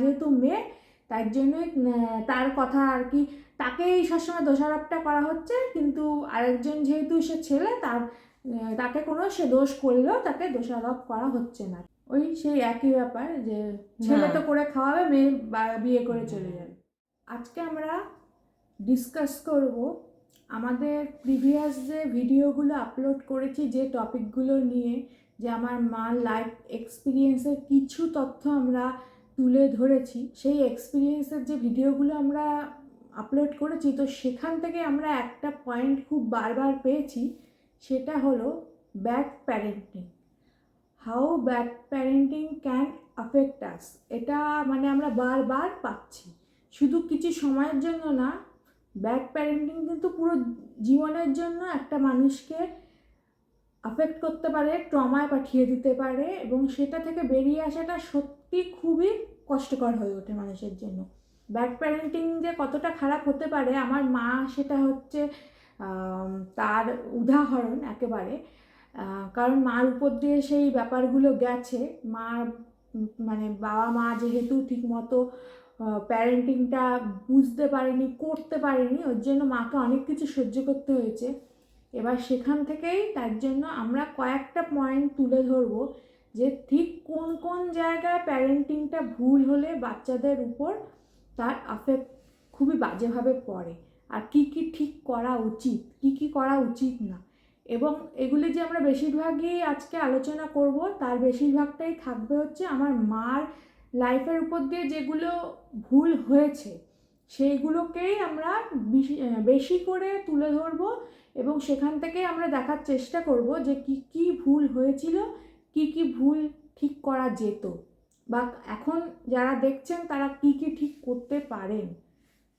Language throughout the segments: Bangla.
যেহেতু মেয়ে তার জন্যই তার কথা আর কি তাকেই সবসময় দোষারোপটা করা হচ্ছে, কিন্তু আরেকজন যেহেতু সে ছেলে তাকে কোনো সে দোষ করলেও তাকে দোষারোপ করা হচ্ছে না। ওই সেই একই ব্যাপার যে ছেলে তো করে খাওয়াবে, মেয়ে বিয়ে করে চলে যাবে। আজকে আমরা ডিসকাস করব আমাদের প্রিভিয়াস যে ভিডিওগুলো আপলোড করেছি যে টপিকগুলো নিয়ে, যে আমার মার লাইফ এক্সপিরিয়েন্সের কিছু তথ্য আমরা তুলে ধরেছি। সেই এক্সপিরিয়েন্সের যে ভিডিওগুলো আমরা আপলোড করেছি, তো সেখান থেকে আমরা একটা পয়েন্ট খুব বারবার পেয়েছি, সেটা হলো bad parenting. How bad parenting can affect us. এটা মানে আমরা বারবার পাচ্ছি, শুধু কিছু সময়ের জন্য না। ব্যাড প্যারেন্টিং কিন্তু পুরো জীবনের জন্য একটা মানুষকে অ্যাফেক্ট করতে পারে, ট্রমায় পাঠিয়ে দিতে পারে, এবং সেটা থেকে বেরিয়ে আসাটা সত্যি খুবই কষ্টকর হয়ে ওঠে মানুষের জন্য। ব্যাড প্যারেন্টিং যে কতটা খারাপ হতে পারে, আমার মা সেটা হচ্ছে তার উদাহরণ একেবারে। কারণ মার উপর দিয়ে সেই ব্যাপারগুলো গেছে। মার মানে বাবা মা যেহেতু ঠিকমতো প্যারেন্টিংটা বুঝতে পারেনি, করতে পারেনি, ওর জন্য মাকে অনেক কিছু সহ্য করতে হয়েছে। এবার সেখান থেকেই তার জন্য আমরা কয়েকটা পয়েন্ট তুলে ধরবো যে ঠিক কোন কোন জায়গায় প্যারেন্টিংটা ভুল হলে বাচ্চাদের উপর তার আফেক্ট খুবই বাজেভাবে পড়ে, আর কি কি ঠিক করা উচিত, কি করা উচিত না। এবং এগুলি যে আমরা বেশিরভাগই আজকে আলোচনা করব, তার বেশিরভাগটাই থাকবে হচ্ছে আমার মার লাইফের উপর দিয়ে যেগুলো ভুল হয়েছে সেইগুলোকেই আমরা বেশি করে তুলে ধরবো, এবং সেখান থেকে আমরা দেখার চেষ্টা করব যে কি ভুল হয়েছিল, কি ভুল ঠিক করা যেত, বা এখন যারা দেখছেন তারা কি ঠিক করতে পারেন।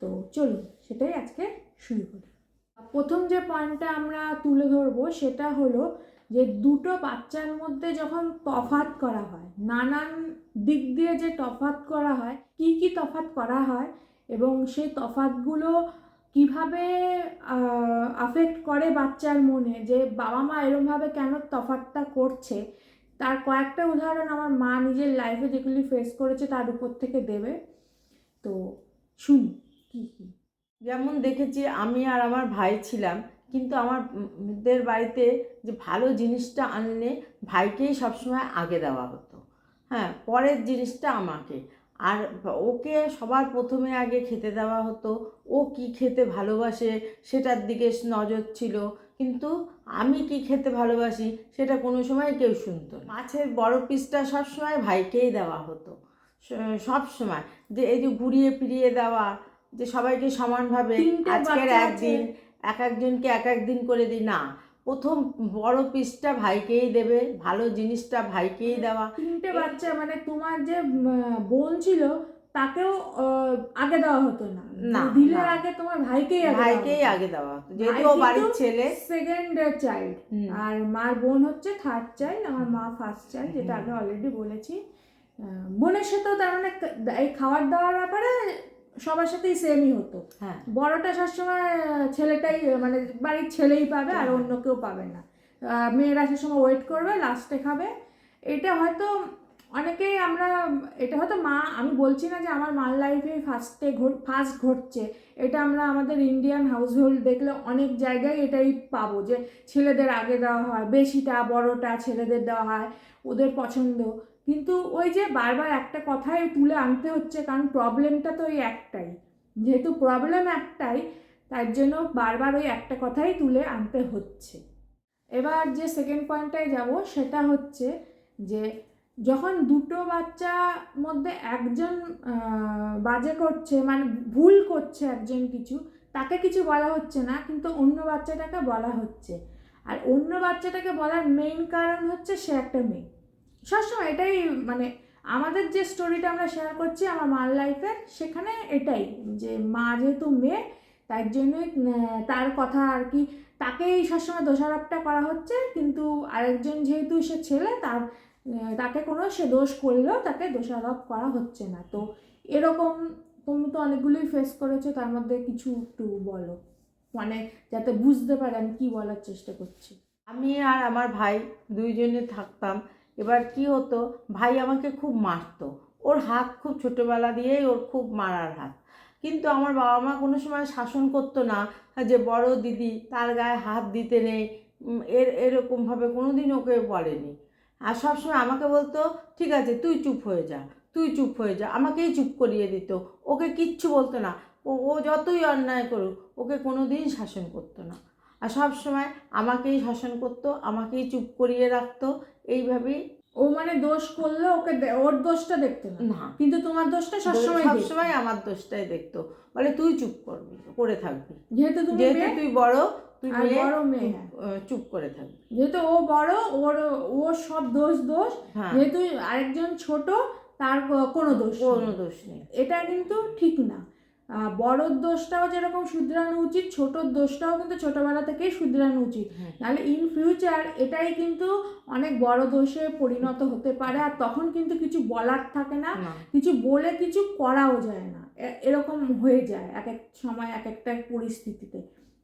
তো চলুন সেটাই আজকে শুরু করি। প্রথম যে পয়েন্টটা আমরা তুলে ধরবো সেটা হলো যে দুটো বাচ্চার মধ্যে যখন তফাৎ করা হয়, নানান দিক দিয়ে যে তফাৎ করা হয়, কি তফাৎ করা হয় এবং সেই তফাৎগুলো কিভাবে আফেক্ট করে বাচ্চার মনে, যে বাবা মা এরমভাবে কেন তফাৎটা করছে, তার কয়েকটা উদাহরণ আমার মা নিজের লাইফে যেগুলি ফেস করেছে তার উপর থেকে দেবে। তো শুনি কি। যেমন দেখেছি, আমি আর আমার ভাই ছিলাম, কিন্তু আমাদের বাড়িতে যে ভালো জিনিসটা আনলে ভাইকেই সবসময় আগে দেওয়া হতো, হ্যাঁ, পরের জিনিসটা আমাকে। আর ওকে সবার প্রথমে আগে খেতে দেওয়া হতো। ও কি খেতে ভালোবাসে সেটার দিকে নজর ছিল, কিন্তু আমি কি খেতে ভালোবাসি সেটা কোনো সময় কেউ শুনতো না। মাছের বড় পিসটা সবসময় ভাইকেই দেওয়া হতো, সব সময়। যে এই যে ঘুরিয়ে ফিরিয়ে দেওয়া, যে সবাইকে সমানভাবে আজকের একদিন একজনকে এক দিন করে দিই না, প্রথম বড় পিসটা ভাইকেই দেবে, ভালো জিনিসটা ভাইকেই দেওয়া। তিনটে বাচ্চা মানে তোমার যে বোন ছিল তাকেও আগে দেওয়া হতো না, দিলে আগে তোমার ভাইকেই আগে দেওয়া হতো, যেহেতু ও বাড়ির ছেলে, সেকেন্ড চাইল্ড, আর মার বোন হচ্ছে থার্ড চাইল্ড, আমার মা ফার্স্ট চাইল্ড, যেটা আগে অলরেডি বলেছি। বোনের সাথেও তার মানে এই খাবার দাওয়ার ব্যাপারে সবার সাথেই সেমই হতো। হ্যাঁ, বড়টা সবসময় ছেলেটাই মানে বাড়ির ছেলেই পাবে, আর অন্য কেউ পাবে না। মেয়েরা সবসময় ওয়েট করবে, লাস্টে খাবে। এটা হয়তো অনেকেই এটা হয়তো আমি বলছি না যে আমার মার লাইফে ফার্স্ট ঘটছে, এটা আমরা আমাদের ইন্ডিয়ান হাউস হোল্ড দেখলে অনেক জায়গায় এটাই পাবো, যে ছেলেদের আগে দেওয়া হয়, বেশিটা বড়টা ছেলেদের দেওয়া হয়, ওদের পছন্দ। কিন্তু ওই যে বারবার একটা কথাই তুলে আনতে হচ্ছে, কারণ প্রবলেমটা তো ওই একটাই, যেহেতু প্রবলেম একটাই তার জন্য বারবার ওই একটা কথাই তুলে আনতে হচ্ছে। এবার যে সেকেন্ড পয়েন্টটায় যাব সেটা হচ্ছে যে যখন দুটো বাচ্চার মধ্যে একজন বাজে করছে, মানে ভুল করছে একজন, তাকে কিছু বলা হচ্ছে না, কিন্তু অন্য বাচ্চাটাকে বলা হচ্ছে। আর অন্য বাচ্চাটাকে বলার মেইন কারণ হচ্ছে সে একটা মেয়ে। সবসময় এটাই মানে আমাদের যে স্টোরিটা আমরা শেয়ার করছি আমার মার লাইফের, সেখানে এটাই যে মা যেহেতু মেয়ে তার জন্যই তার কথা আর কি তাকেই সবসময় দোষারোপটা করা হচ্ছে, কিন্তু আরেকজন যেহেতু সে ছেলে তাকে কোনো সে দোষ করলেও তাকে দোষারোপ করা হচ্ছে না। তো এরকম তুমি তো অনেকগুলোই ফেস করেছো, তার মধ্যে কিছু একটু বলো, মানে যাতে বুঝতে পারে আমি কি বলার চেষ্টা করছি। আমি আর আমার ভাই দুইজনে থাকতাম। এবার কি হতো, ভাই আমাকে খুব মারতো। ও ওর হাত খুব ছোটোবেলা দিয়েই ওর খুব মারার হাত, কিন্তু আমার বাবা মা কোনো সময় শাসন করতো না যে বড় দিদি তার গায়ে হাত দিতে নেই, এরকমভাবে কোনো দিন ওকে বলেনি। আর সবসময় আমাকে বলতো ঠিক আছে তুই চুপ হয়ে যা, তুই চুপ হয়ে যা, আমাকেই চুপ করিয়ে দিত, ওকে কিচ্ছু বলতো না। ও যতই অন্যায় করুক ওকে কোনো দিন শাসন করতো না, আর সব সময় আমাকেই শাসন করতো, আমাকেই চুপ করিয়ে রাখতো। এইভাবেই ও মানে দোষ করলে ওকে ওর দোষটা দেখতো না, না, কিন্তু তোমার দোষটা সবসময় দেখতো। সবসময় আমার দোষটাই দেখতো, বলে তুই চুপ করবি, করে থাকবি, যেহেতু তুই বড়, তুই বড় মেয়ে, চুপ করে থাকবি। যেহেতু ও বড়, ওর সব দোষ। হ্যাঁ, যেহেতু আরেকজন ছোট, তার কোনো দোষ নেই। এটা কিন্তু ঠিক না। বড়োর দোষটাও যেরকম শুধরানো উচিত, ছোটোর দোষটাও কিন্তু ছোটোবেলা থেকেই শুধরানো উচিত, নাহলে ইন ফিউচার এটাই কিন্তু অনেক বড় দোষে পরিণত হতে পারে, আর তখন কিন্তু কিছু বলার থাকে না, কিছু বলে কিছু করাও যায় না, এরকম হয়ে যায় এক এক সময় এক একটা পরিস্থিতিতে।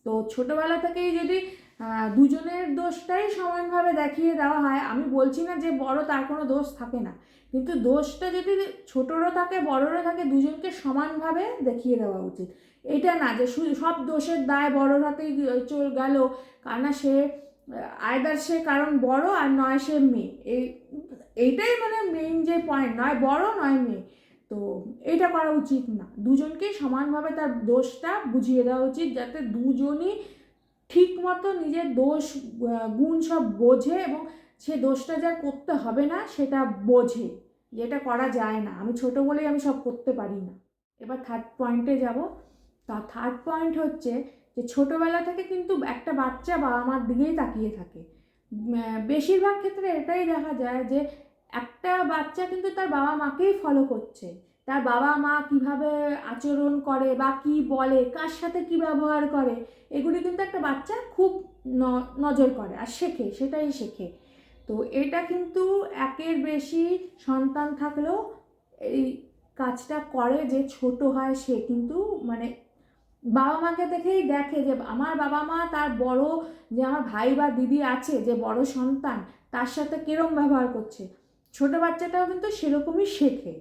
তো ছোটোবেলা থেকেই যদি দুজনের দোষটাই সমানভাবে দেখিয়ে দেওয়া হয়, আমি বলছি না যে বড় তার কোনো দোষ থাকে না, কিন্তু দোষটা যদি ছোটরও থাকে বড়রও থাকে, দুজনকে সমানভাবে দেখিয়ে দেওয়া উচিত। এটা না যে সব দোষের দায় বড়র হাতেই চলে গেল, কারণ সে আয়দার সে কারণ বড় আর নয় সে মেয়ে, এইটাই মানে মেইন যে পয়েন্ট, নয় বড় নয় মেয়ে। তো এটা করা উচিত না, দুজনকেই সমানভাবে তার দোষটা বুঝিয়ে দেওয়া উচিত, যাতে দুজনই ঠিক মতো নিজের দোষ গুণ সব বোঝে এবং সে দোষটা যা করতে হবে না সেটা বোঝে, যেটা করা যায় না। আমি ছোট বলেই আমি সব করতে পারি না। এবার থার্ড পয়েন্টে যাব। তা থার্ড পয়েন্ট হচ্ছে যে ছোটোবেলা থেকে কিন্তু একটা বাচ্চা বাবা মার দিকেই তাকিয়ে থাকে। বেশিরভাগ ক্ষেত্রে এটাই দেখা যায় যে একটা বাচ্চা কিন্তু তার বাবা মাকেই ফলো করছে, তার বাবা মা কিভাবে আচরণ করে বা কি বলে, কার সাথে কি ব্যবহার করে, এগুলি কিন্তু একটা বাচ্চা খুব নজর করে আর শেখে, সেটাই শেখে। তো এটা কিন্তু একের বেশি সন্তান থাকলেও এই কাজটা করে, যে ছোট হয় সে কিন্তু মানে বাবা মাকে দেখেই দেখে যে আমার বাবা মা তার বড় যে আমার ভাই বা দিদি আছে যে বড় সন্তান, তার সাথে কিরম ব্যবহার করছে, ছোট বাচ্চাটাও কিন্তু সেরকমই শেখে,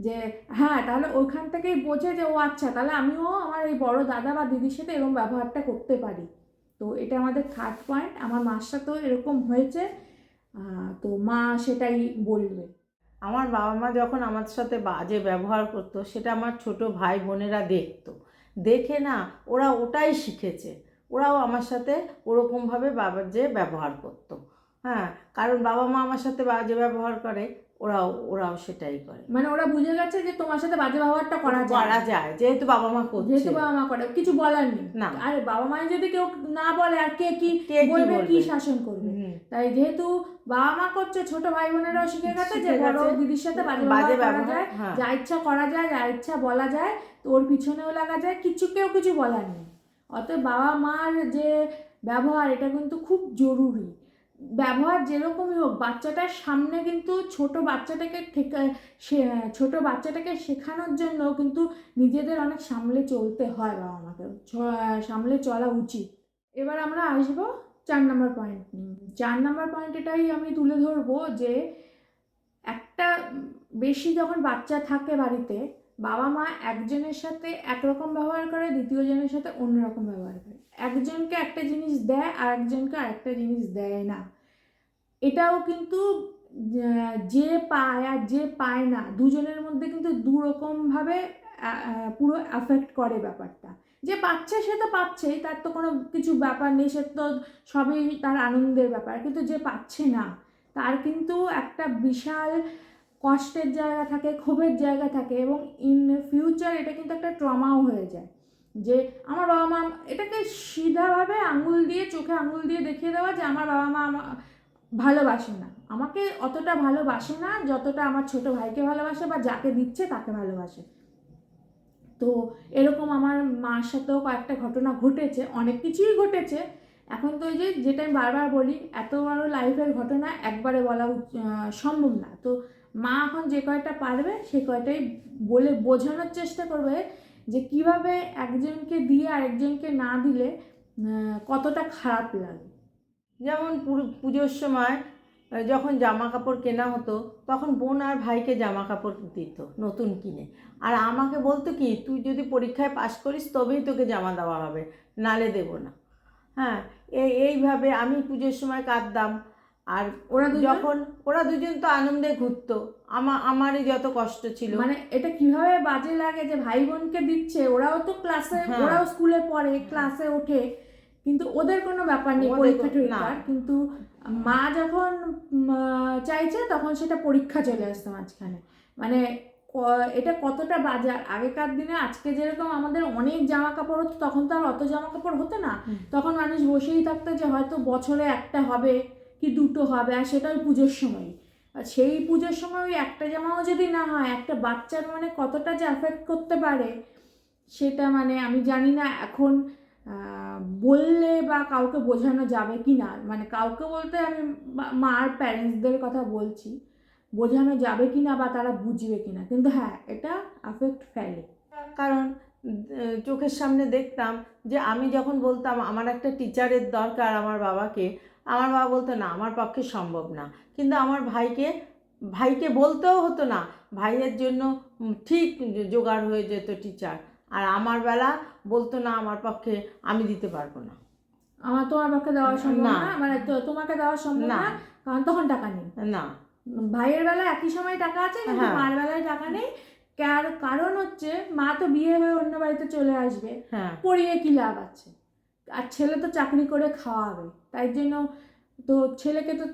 যে হ্যাঁ তাহলে ওইখান থেকেই বোঝে যে ও আচ্ছা তাহলে আমিও আমার এই বড় দাদা বা দিদির সাথে এরকম ব্যবহারটা করতে পারি। তো এটা আমাদের থার্ড পয়েন্ট। আমার মার সাথেও এরকম হয়েছে, তো মা সেটাই বলবে। আমার বাবা মা যখন আমার সাথে বাজে ব্যবহার করতো সেটা আমার ছোট ভাই বোনেরা দেখতো, দেখে না ওরা ওটাই শিখেছে, ওরাও আমার সাথে ওরকমভাবে বাবার যে ব্যবহার করতো। হ্যাঁ, কারণ বাবা মা আমার সাথে বাজে ব্যবহার করে, ওরাও সেটাই করে, মানে ওরা বুঝে গেছে যে তোমার সাথে বাজে ব্যবহারটা করা যায়, যেহেতু বাবা মা করছে, যেহেতু বাবা মা করে, কিছু বলার নেই না। আর বাবা মায়ের যদি কেউ না বলে আর কে কি বলবে, কি শাসন করবে। তাই যেহেতু বাবা মা করছে, ছোট ভাই বোনেরাও শিখে গেছে যে বড় দিদির সাথে বাজে ব্যবহার করা যায়, যা ইচ্ছা করা যায়, যা ইচ্ছা বলা যায়, তো ওর পিছনেও লাগা যায়, কেউ কিছু বলার নেই। অতএব বাবা মার যে ব্যবহার এটা কিন্তু খুব জরুরি। ব্যবহার যেরকমই হোক, বাচ্চাটার সামনে কিন্তু ছোট বাচ্চাটাকে শেখানোর জন্য কিন্তু নিজেদের অনেক সামলে চলতে হয়, বাবা মাকে সামলে চলা উচিত। এবার আমরা আসবো 4 নম্বর পয়েন্ট। 4 নম্বর পয়েন্ট এটাই আমি তুলে ধরবো যে একটা বেশি যখন বাচ্চা থাকে বাড়িতে, বাবা মা একজনের সাথে একরকম ব্যবহার করে, দ্বিতীয় জনের সাথে অন্যরকম ব্যবহার করে, একজনকে একটা জিনিস দেয় আর একজনকে আরেকটা জিনিস দেয় না। এটাও কিন্তু যে পায় আর যে পায় না দুজনের মধ্যে কিন্তু দুরকমভাবে পুরো অ্যাফেক্ট করে ব্যাপারটা। যে পাচ্ছে সে তো পাচ্ছেই, তার তো কোনো কিছু ব্যাপার নেই, সে তো সবই তার আনন্দের ব্যাপার, কিন্তু যে পাচ্ছে না তার কিন্তু একটা বিশাল কষ্টের জায়গা থাকে, ক্ষোভের জায়গা থাকে, এবং ইন ফিউচার এটা কিন্তু একটা ট্রমাও হয়ে যায় যে আমার বাবা মা, এটাকে সিধাভাবে চোখে আঙুল দিয়ে দেখিয়ে দেওয়া যে আমার বাবা মা ভালোবাসে না আমাকে, অতটা ভালোবাসে না যতটা আমার ছোট ভাইকে ভালোবাসে বা যাকে দিচ্ছে তাকে ভালোবাসে। তো এরকম আমার মার সাথেও কয়েকটা ঘটনা ঘটেছে, অনেক কিছুই ঘটেছে। এখন তো ওই যেটা আমি বারবার বলি, এত বড় লাইফের ঘটনা একবারে বলা সম্ভব না। তো মা এখন যে কয়টা পারবে সে কয়টাই বলে বোঝানোর চেষ্টা করবে যে কিভাবে একজনকে দিয়ে আরেকজনকে না দিলে কতটা খারাপ লাগে। যেমন পুজোর সময় যখন জামা কাপড় কেনা হতো তখন বোন আর ভাইকে জামা কাপড় দিত নতুন কিনে, আর আমাকে বলতো কি, তুই যদি পরীক্ষায় পাশ করিস তবেই তোকে জামা দেওয়া হবে, নালে দেবো না। হ্যাঁ, এইভাবে আমি পুজোর সময় কাঁদতাম। আর যখন ওরা দুজন তো আনন্দে ঘুরতো, আমারই যত কষ্ট ছিল। মানে এটা কিভাবে বাজে লাগে যে ভাই বোনকে দিচ্ছে, ওরাও তো ক্লাসে, ওরাও স্কুলে পড়ে, ক্লাসে ওঠে, কিন্তু ওদের কোনো ব্যাপার নেই পরীক্ষা টরীক্ষার, কিন্তু মা যখন চাইছে তখন সেটা পরীক্ষা চলে আসতো মাঝখানে। মানে এটা কতটা বাজে। আগেকার দিনে আজকে যেরকম আমাদের অনেক জামা কাপড় হতো, তখন তো আর অত জামা কাপড় হতো না। তখন মানুষ বসেই থাকতো যে হয়তো বছরে একটা হবে কি দুটো হবে, আর সেটাই পুজোর সময়। আর সেই পুজোর সময় ওই একটা জামাও যদি না হয়, একটা বাচ্চার মানে কতটা যে অ্যাফেক্ট করতে পারে সেটা মানে আমি জানি না এখন বললে বা কাউকে বোঝানো যাবে কি না। মানে কাউকে বলতে আমি মার প্যারেন্টসদের কথা বলছি, বোঝানো যাবে কি না বা তারা বুঝবে কি না, কিন্তু হ্যাঁ এটা অ্যাফেক্ট ফেলে। কারণ চোখের সামনে দেখতাম যে আমি যখন বলতাম আমার একটা টিচারের দরকার আমার বাবাকে, আমার বাবা বলতো না, আমার পক্ষে সম্ভব না। কিন্তু আমার ভাইকে বলতেও হতো না, ভাইয়ের জন্য ঠিক জোগাড় হয়ে যেত টিচার। আর আমার বেলা বলতো না, আমার পক্ষে আমি দিতে পারবো না, তোমার পক্ষে দেওয়া সম্ভব না, মানে তোমাকে দেওয়া সম্ভব না, কারণ তখন টাকা নেই। না, ভাইয়ের বেলায় একই সময় টাকা আছে, কিন্তু মার বেলায় টাকা নেই। কারণ হচ্ছে মা তো বিয়ে হয়ে অন্য বাড়িতে চলে আসবে, পড়িয়ে কি লাভ আছে, আর ছেলে তো চাকরি করে খাওয়াবে, তাই জন্য তো ছেলেকে তো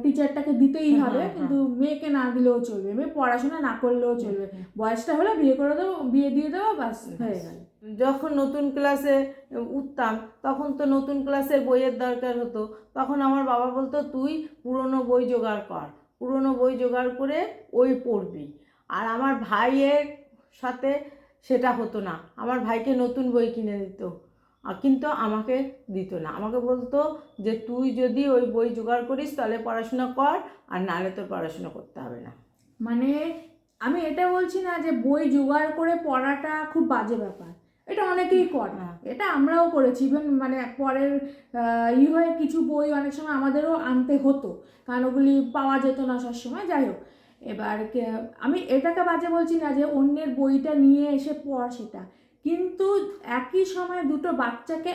টিচারটাকে দিতেই হবে, কিন্তু মেয়েকে না দিলেও চলবে, মেয়ে পড়াশোনা না করলেও চলবে, বয়সটা হলে বিয়ে করে দেবো, বিয়ে দিয়ে দেবো, বাস হয়ে গেল। যখন নতুন ক্লাসে উঠতাম তখন তো নতুন ক্লাসের বইয়ের দরকার হতো, তখন আমার বাবা বলতো তুই পুরনো বই জোগাড় কর, পুরনো বই জোগাড় করে ওই পড়বি। আর আমার ভাইয়ের সাথে সেটা হতো না, আমার ভাইকে নতুন বই কিনে দিত, কিন্তু আমাকে দিত না। আমাকে বলতো যে তুই যদি ওই বই জোগাড় করিস তাহলে পড়াশোনা কর, আর নাহলে তোর পড়াশোনা করতে হবে না। মানে আমি এটা বলছি না যে বই জোগাড় করে পড়াটা খুব বাজে ব্যাপার, এটা অনেকেই করে, এটা আমরাও করেছি। ইভেন মানে পরের হয়ে কিছু বই অনেক সময় আমাদেরও আনতে হতো, কারণ ওগুলি পাওয়া যেত না সবসময়। যাই হোক, এবার আমি এটাকে বাজে বলছি না যে অন্যের বইটা নিয়ে এসে পড়, সেটা কিন্তু একই সময় দুটো বাচ্চাকে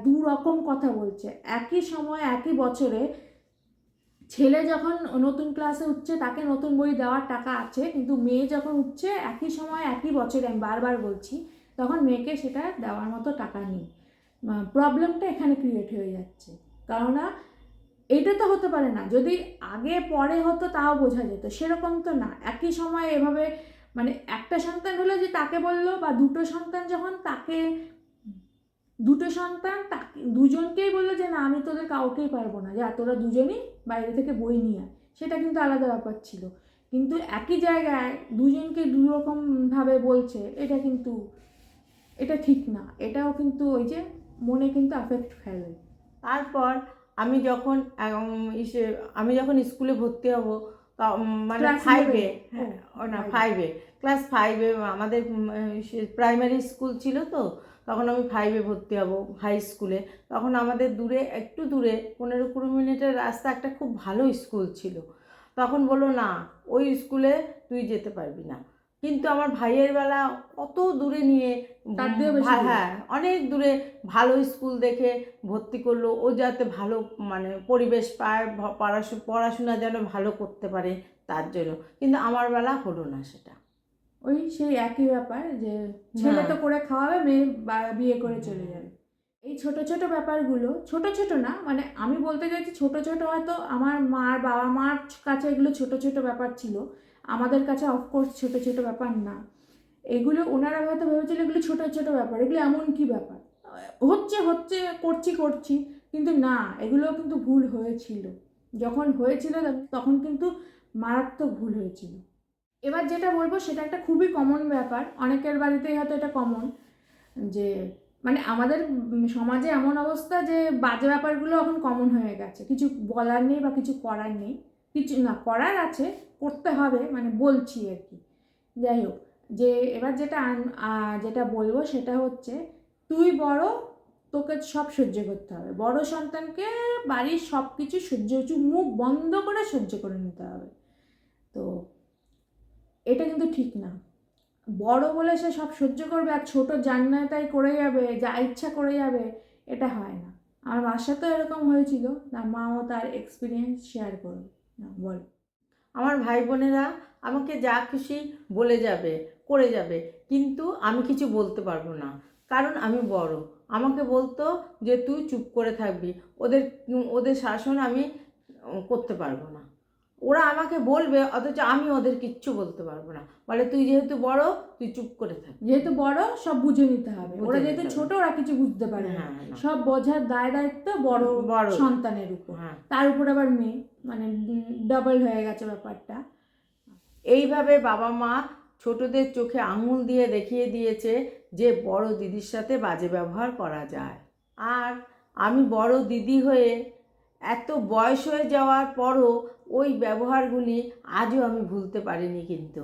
দু রকম কথা বলছে। একই সময় একই বছরে ছেলে যখন নতুন ক্লাসে উঠছে তাকে নতুন বই দেওয়ার টাকা আছে, কিন্তু মেয়ে যখন উঠছে একই সময় একই বছরে, আমি বারবার বলছি, তখন মেয়েকে সেটা দেওয়ার মতো টাকা নেই। প্রবলেমটা এখানে ক্রিয়েট হয়ে যাচ্ছে, কেননা এইটা তো হতে পারে না। যদি আগে পরে হতো তাও বোঝা যেত, সেরকম তো না। একই সময় এভাবে মানে একটা সন্তান হলো যে তাকে বললো, বা দুটো সন্তান যখন তাকে, দুটো সন্তান তাকে দুজনকেই বললো যে না আমি তোদের কাউকেই পারবো না, যে তোরা দুজনই বাইরে থেকে বই নিয়ে আয়, সেটা কিন্তু আলাদা ব্যাপার ছিল। কিন্তু একই জায়গায় দুজনকে দুরকমভাবে বলছে, এটা ঠিক না। এটাও কিন্তু ওই যে মনে কিন্তু আফেক্ট ফেলে। তারপর আমি যখন স্কুলে ভর্তি হব, মানে ক্লাস 5-এ আমাদের প্রাইমারি স্কুল ছিল, তো তখন আমি 5-এ ভর্তি হব হাই স্কুলে। তখন আমাদের একটু দূরে 15-20 মিনিটের রাস্তা একটা খুব ভালো স্কুল ছিল। তখন বললো না, ওই স্কুলে তুই যেতে পারবি না। কিন্তু আমার ভাইয়ের বেলা কত দূরে নিয়ে, হ্যাঁ অনেক দূরে ভালো স্কুল দেখে ভর্তি করলো, ও যাতে ভালো মানে পরিবেশ পায়, পড়াশোনা যেন ভালো করতে পারে তার জন্য। কিন্তু আমার বেলা হলো না সেটা। ওই সেই একই ব্যাপার যে ছেলে তো করে খাওয়াবে, মেয়ে বিয়ে করে চলে যাবে। এই ছোট ছোট ব্যাপারগুলো, ছোট ছোট না, মানে আমি বলতে চাইছি ছোট ছোট হয়তো আমার বাবা মার কাছে এগুলো ছোট ছোট ব্যাপার ছিল, আমাদের কাছে অফকোর্স ছোট ছোট ব্যাপার না। এগুলো ওনারা হয়তো ভেবেছিল এগুলো ছোট ছোট ব্যাপার, এগুলো এমন কি ব্যাপার, হচ্ছে করছি, কিন্তু না, এগুলো কিন্তু ভুল হয়েছিল। যখন হয়েছিল তখন কিন্তু মারাত্মক ভুল হয়েছিল। এবার যেটা বলবো সেটা একটা খুবই কমন ব্যাপার, অনেকের বাড়িতেই হয়তো এটা কমন, যে মানে আমাদের সমাজে এমন অবস্থা যে বাজে ব্যাপারগুলো এখন কমন হয়ে গেছে, কিছু বলার নেই বা কিছু করার নেই, কিছু না করার আছে, করতে হবে, মানে বলছি আর কি। যাই হোক, যে এবার যেটা বলবো সেটা হচ্ছে তুই বড়, তোকে সব সহ্য করতে হবে, বড় সন্তানকে বাড়ির সব কিছু মুখ বন্ধ করে সহ্য করে নিতে হবে। তো এটা কিন্তু ঠিক না। বড় বলে সে সব সহ্য করবে আর ছোট জান্নাতাই করে যাবে, যা ইচ্ছা করে যাবে, এটা হয় না। আমার বাসাতেও এরকম হয়েছিল, তার মাও তার এক্সপিরিয়েন্স শেয়ার করবে। না বল। আমার ভাই বোনেরা আমাকে যা খুশি বলে যাবে, করে যাবে, কিন্তু আমি কিছু বলতে পারবো না, কারণ আমি বড়। আমাকে বলতো যে তুই চুপ করে থাকবি, ওদের ওদের শাসন আমি করতে পারবো না। ওরা আমাকে বলবে অথচ আমি ওদের কিচ্ছু বলতে পারবো না, বলে তুই যেহেতু বড় তুই চুপ করে থাকবি। যেহেতু বড় সব বুঝে নিতে হবে, বুঝে ওরা নিতে যেহেতু হবে। ছোট ওরা কিছু বুঝতে পারে না, হ্যাঁ, না। সব বোঝার দায়িত্ব বড় বড়। সন্তানের উপর। হ্যাঁ। তার উপর আবার মেয়ে, মানে ডাবল হয়ে গেছে ব্যাপারটা। এইভাবে বাবা মা ছোটদের চোখে আঙুল দিয়ে দেখিয়ে দিয়েছে যে বড় দিদির সাথে বাজে ব্যবহার করা যায়। আর আমি বড় দিদি হয়ে এত বয়স হয়ে যাওয়ার পরও ওই ব্যবহারগুলি আজও আমি ভুলতে পারিনি কিন্তু।